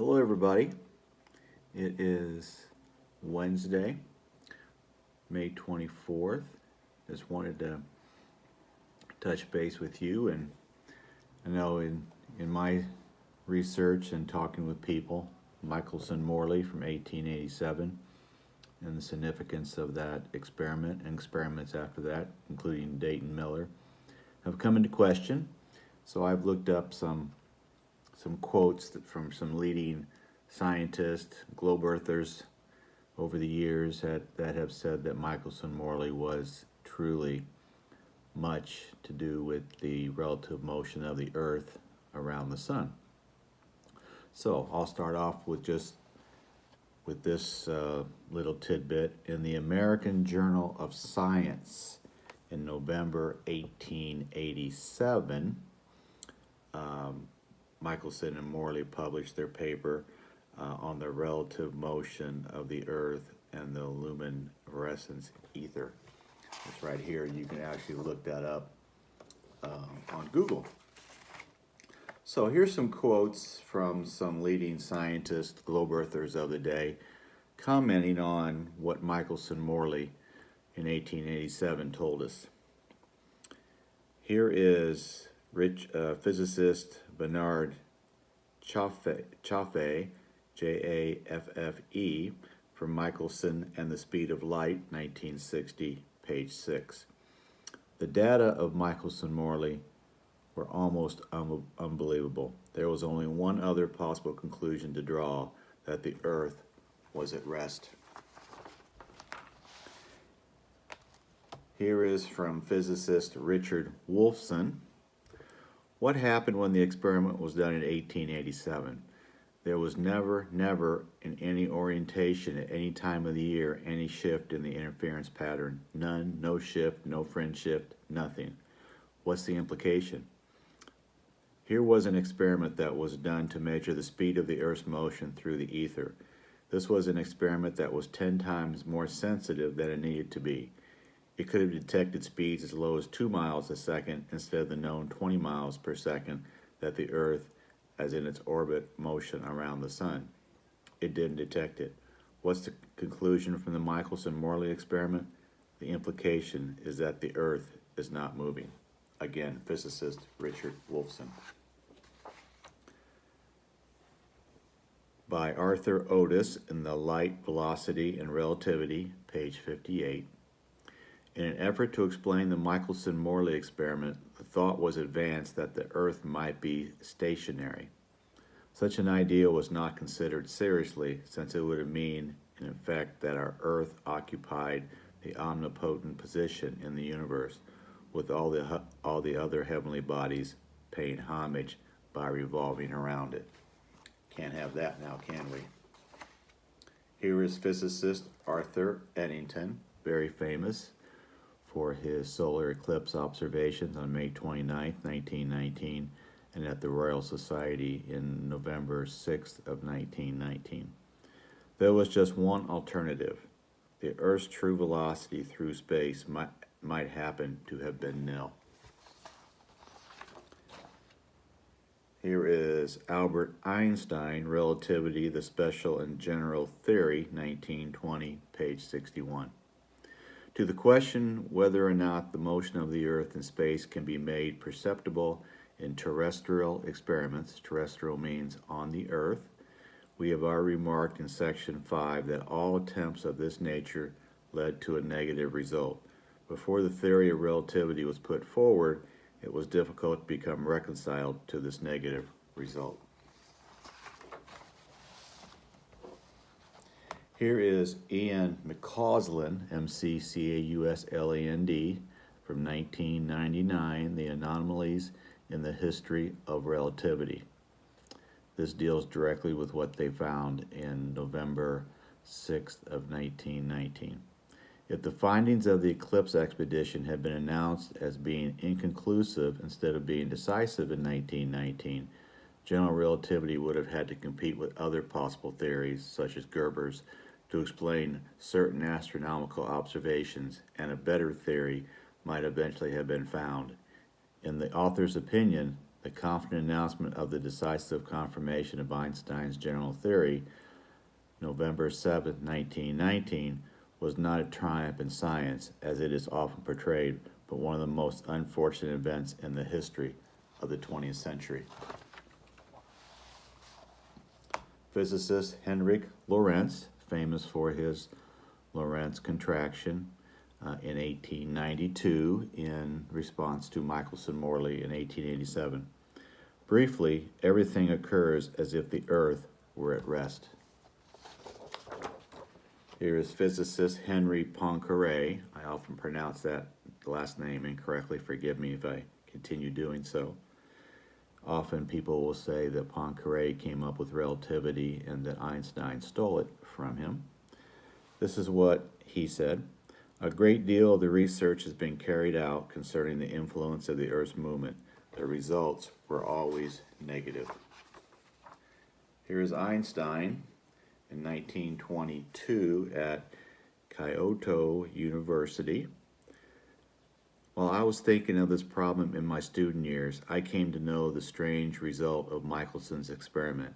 Hello, everybody. It is Wednesday, May 24th. Just wanted to touch base with you, and I know in my research and talking with people, Michelson Morley from 1887, and the significance of that experiment and experiments after that, including Dayton Miller, have come into question. So I've looked up some quotes from some leading scientists, globe earthers over the years that have said that Michelson Morley was truly much to do with the relative motion of the Earth around the sun. So I'll start off with this little tidbit. In the American Journal of Science in November 1887, Michelson and Morley published their paper on the relative motion of the Earth and the luminescence ether. It's right here. You can actually look that up on Google. So here's some quotes from some leading scientists, globe earthers of the day, commenting on what Michelson Morley in 1887 told us. Here is physicist Bernard Jaffe, Jaffe, from Michelson and the Speed of Light, 1960, page 6. The data of Michelson Morley were almost unbelievable. There was only one other possible conclusion to draw, that the Earth was at rest. Here is from physicist Richard Wolfson. What happened when the experiment was done in 1887? There was never in any orientation at any time of the year any shift in the interference pattern. None, no shift, no fringe shift, nothing. What's the implication? Here was an experiment that was done to measure the speed of the Earth's motion through the ether. This was an experiment that was 10 times more sensitive than it needed to be. It could have detected speeds as low as 2 miles a second instead of the known 20 miles per second that the Earth as in its orbit motion around the sun. It didn't detect it. What's the conclusion from the Michelson-Morley experiment? The implication is that the Earth is not moving. Again, physicist Richard Wolfson. By Arthur Otis in The Light, Velocity, and Relativity, page 58. In an effort to explain the Michelson-Morley experiment, the thought was advanced that the Earth might be stationary. Such an idea was not considered seriously, since it would mean, in effect, that our Earth occupied the omnipotent position in the universe, with all the other heavenly bodies paying homage by revolving around it. Can't have that now, can we? Here is physicist Arthur Eddington, very famous for his solar eclipse observations on May 29, 1919, and at the Royal Society in November 6th of 1919. There was just one alternative. The Earth's true velocity through space might happen to have been nil. Here is Albert Einstein, Relativity, the Special and General Theory, 1920, page 61. To the question whether or not the motion of the Earth in space can be made perceptible in terrestrial experiments, terrestrial means on the Earth, we have already remarked in section 5 that all attempts of this nature led to a negative result. Before the theory of relativity was put forward, it was difficult to become reconciled to this negative result. Here is Ian McCausland, McCausland, from 1999, The Anomalies in the History of Relativity. This deals directly with what they found in November 6th of 1919. If the findings of the eclipse expedition had been announced as being inconclusive instead of being decisive in 1919, general relativity would have had to compete with other possible theories, such as Gerber's, to explain certain astronomical observations, and a better theory might eventually have been found. In the author's opinion, the confident announcement of the decisive confirmation of Einstein's general theory, November 7, 1919, was not a triumph in science, as it is often portrayed, but one of the most unfortunate events in the history of the 20th century. Physicist Henrik Lorentz, famous for his Lorentz contraction in 1892 in response to Michelson-Morley in 1887. Briefly, everything occurs as if the Earth were at rest. Here is physicist Henry Poincaré. I often pronounce that last name incorrectly. Forgive me if I continue doing so. Often people will say that Poincaré came up with relativity and that Einstein stole it from him. This is what he said. A great deal of the research has been carried out concerning the influence of the Earth's movement. The results were always negative. Here is Einstein in 1922 at Kyoto University. While I was thinking of this problem in my student years, I came to know the strange result of Michelson's experiment.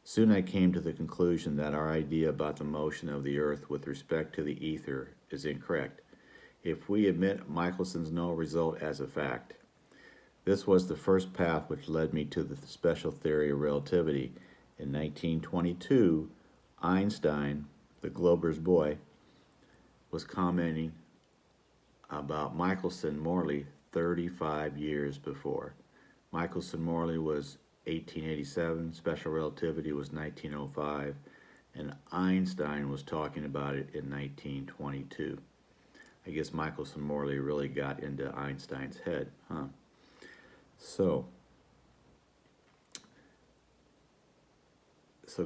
Soon I came to the conclusion that our idea about the motion of the Earth with respect to the ether is incorrect, if we admit Michelson's null result as a fact. This was the first path which led me to the special theory of relativity. In 1922, Einstein, the Glober's boy, was commenting about Michelson-Morley 35 years before. Michelson-Morley was 1887, special relativity was 1905, and Einstein was talking about it in 1922. I guess Michelson-Morley really got into Einstein's head, huh? So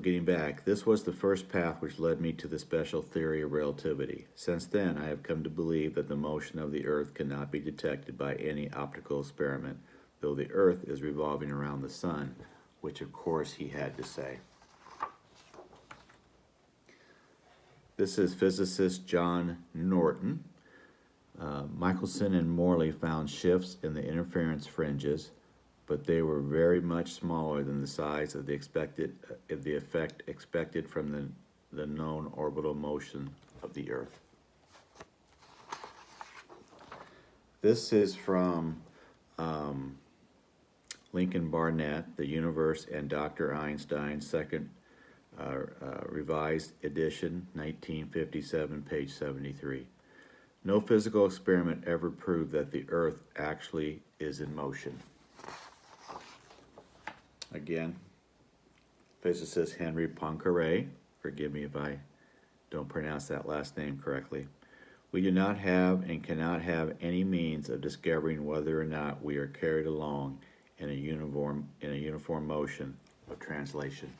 getting back, this was the first path which led me to the special theory of relativity. Since then, I have come to believe that the motion of the Earth cannot be detected by any optical experiment, though the Earth is revolving around the sun, which of course he had to say. This is physicist John Norton. Michelson and Morley found shifts in the interference fringes, but they were very much smaller than the size of the effect expected from the known orbital motion of the Earth. This is from Lincoln Barnett, The Universe and Dr. Einstein, second revised edition, 1957, page 73. No physical experiment ever proved that the Earth actually is in motion. Again, physicist Henry Poincaré, forgive me if I don't pronounce that last name correctly. We do not have and cannot have any means of discovering whether or not we are carried along in a uniform motion of translation.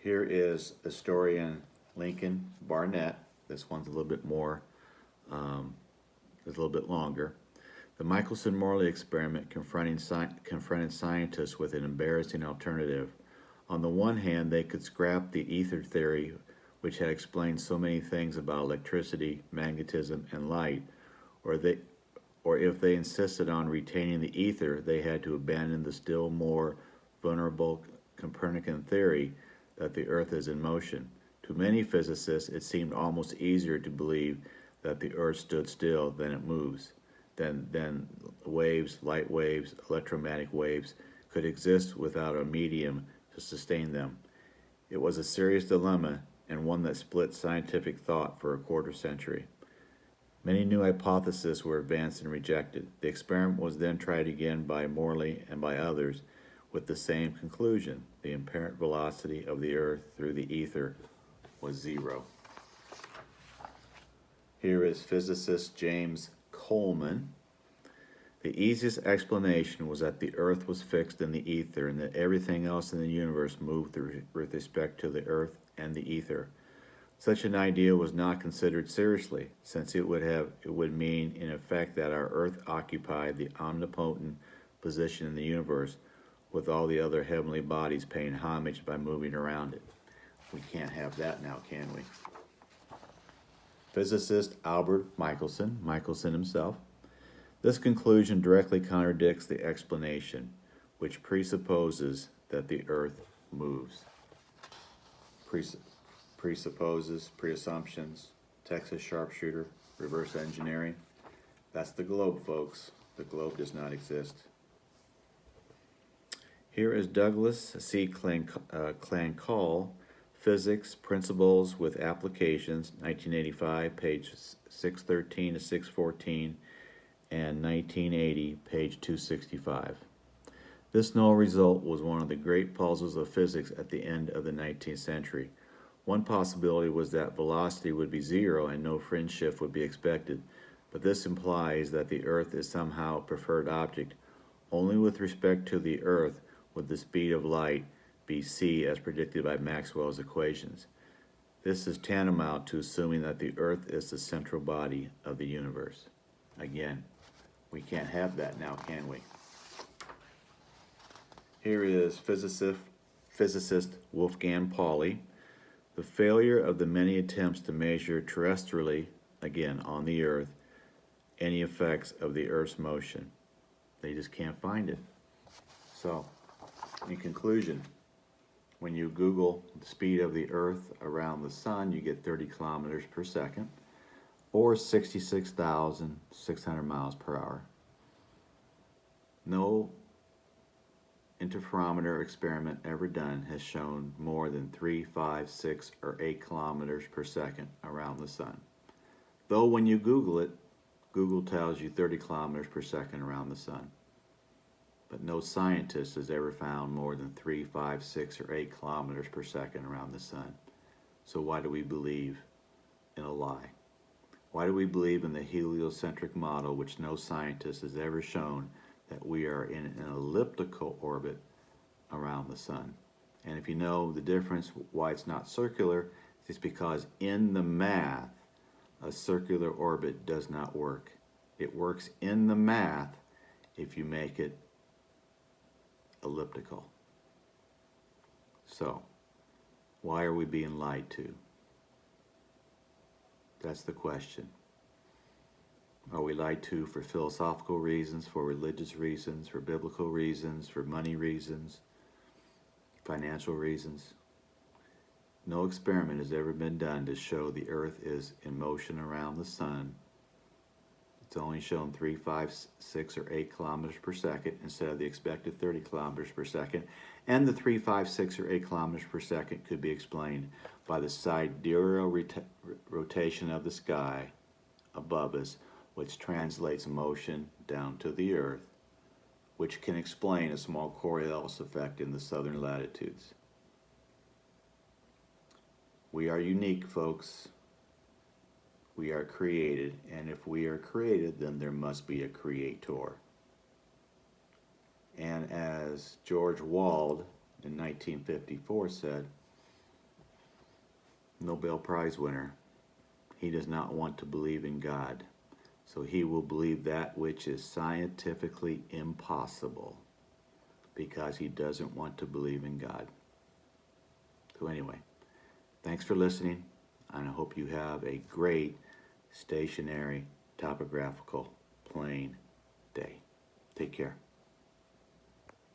Here is historian Lincoln Barnett. This one's a little bit more, is a little bit longer. The Michelson-Morley experiment confronted scientists with an embarrassing alternative. On the one hand, they could scrap the ether theory, which had explained so many things about electricity, magnetism, and light, or if they insisted on retaining the ether, they had to abandon the still more vulnerable Copernican theory that the Earth is in motion. To many physicists, it seemed almost easier to believe that the Earth stood still than it moves. Then waves, light waves, electromagnetic waves could exist without a medium to sustain them. It was a serious dilemma and one that split scientific thought for a quarter century. Many new hypotheses were advanced and rejected. The experiment was then tried again by Morley and by others with the same conclusion. The apparent velocity of the Earth through the ether was zero. Here is physicist James Coleman. The easiest explanation was that the Earth was fixed in the ether and that everything else in the universe moved with respect to the Earth and the ether. Such an idea was not considered seriously, since it would mean in effect that our Earth occupied the omnipotent position in the universe, with all the other heavenly bodies paying homage by moving around it. We can't have that now, can we? Physicist Albert Michelson himself. This conclusion directly contradicts the explanation, which presupposes that the Earth moves. Presupposes, preassumptions, Texas sharpshooter, reverse engineering. That's the globe, folks. The globe does not exist. Here is Douglas C. Clank-Call, Physics, Principles with Applications, 1985, page 613 to 614, and 1980, page 265. This null result was one of the great puzzles of physics at the end of the 19th century. One possibility was that velocity would be zero and no fringe shift would be expected, but this implies that the Earth is somehow a preferred object. Only with respect to the Earth would the speed of light be c as predicted by Maxwell's equations. This is tantamount to assuming that the Earth is the central body of the universe. Again, we can't have that now, can we? Here is physicist Wolfgang Pauli. The failure of the many attempts to measure terrestrially, again on the Earth, any effects of the Earth's motion. They just can't find it. So, in conclusion, when you Google the speed of the Earth around the Sun, you get 30 kilometers per second, or 66,600 miles per hour. No interferometer experiment ever done has shown more than 3, 5, 6, or 8 kilometers per second around the Sun. Though when you Google it, Google tells you 30 kilometers per second around the Sun. But no scientist has ever found more than 3, 5, 6, or 8 kilometers per second around the Sun. So why do we believe in a lie? Why do we believe in the heliocentric model, which no scientist has ever shown that we are in an elliptical orbit around the Sun? And if you know the difference, why it's not circular, it's because in the math, a circular orbit does not work. It works in the math if you make it elliptical. So, why are we being lied to? That's the question. Are we lied to for philosophical reasons, for religious reasons, for biblical reasons, for money reasons, financial reasons? No experiment has ever been done to show the Earth is in motion around the Sun. It's only shown 3, 5, 6, or 8 kilometers per second instead of the expected 30 kilometers per second. And the 3, 5, 6, or 8 kilometers per second could be explained by the sidereal rotation of the sky above us, which translates motion down to the Earth, which can explain a small Coriolis effect in the southern latitudes. We are unique, folks. We are created, and if we are created, then there must be a creator. And as George Wald in 1954 said, Nobel Prize winner, he does not want to believe in God, so he will believe that which is scientifically impossible because he doesn't want to believe in God. So anyway, thanks for listening, and I hope you have a great stationary topographical plane day. Take care.